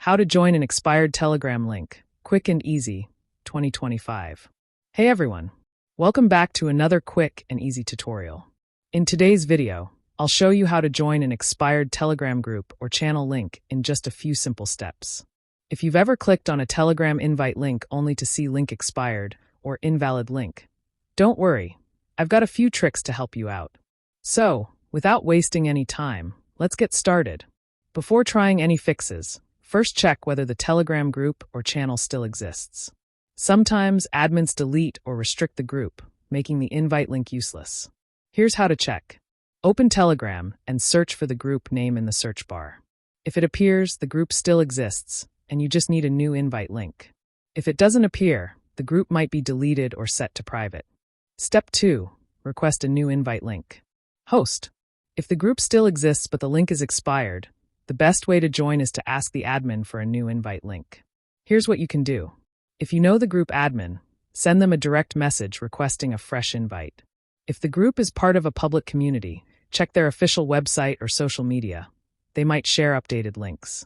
How to join an expired Telegram link. Quick and easy, 2025. Hey everyone, welcome back to another quick and easy tutorial. In today's video, I'll show you how to join an expired Telegram group or channel link in just a few simple steps. If you've ever clicked on a Telegram invite link only to see link expired or invalid link, don't worry, I've got a few tricks to help you out. So, without wasting any time, let's get started. Before trying any fixes, first check whether the Telegram group or channel still exists. Sometimes admins delete or restrict the group, making the invite link useless. Here's how to check. Open Telegram and search for the group name in the search bar. If it appears, the group still exists, and you just need a new invite link. If it doesn't appear, the group might be deleted or set to private. Step 2. Request a new invite link. Host. If the group still exists but the link is expired, the best way to join is to ask the admin for a new invite link. Here's what you can do. If you know the group admin, send them a direct message requesting a fresh invite. If the group is part of a public community, check their official website or social media. They might share updated links.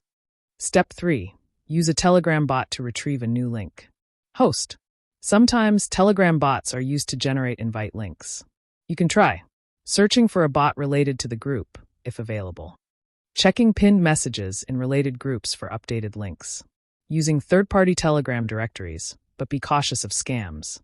Step 3. Use a Telegram bot to retrieve a new link. Host. Sometimes Telegram bots are used to generate invite links. You can try searching for a bot related to the group, if available. Checking pinned messages in related groups for updated links. Using third-party Telegram directories, but be cautious of scams.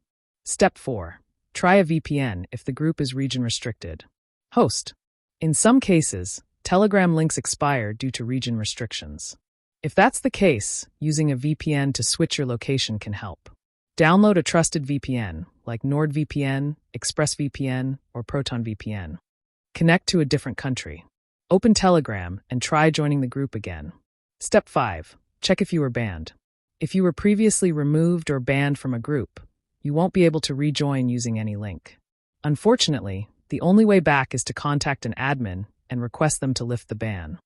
Step 4. Try a VPN if the group is region restricted. Host. In some cases, Telegram links expire due to region restrictions. If that's the case, using a VPN to switch your location can help. Download a trusted VPN, like NordVPN, ExpressVPN, or ProtonVPN. Connect to a different country. Open Telegram and try joining the group again. Step 5. Check if you were banned. If you were previously removed or banned from a group, you won't be able to rejoin using any link. Unfortunately, the only way back is to contact an admin and request them to lift the ban.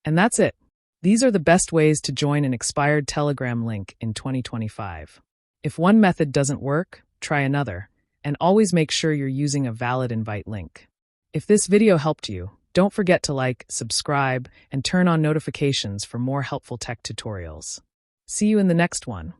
And that's it. These are the best ways to join an expired Telegram link in 2025. If one method doesn't work, try another, and always make sure you're using a valid invite link. If this video helped you, don't forget to like, subscribe, and turn on notifications for more helpful tech tutorials. See you in the next one.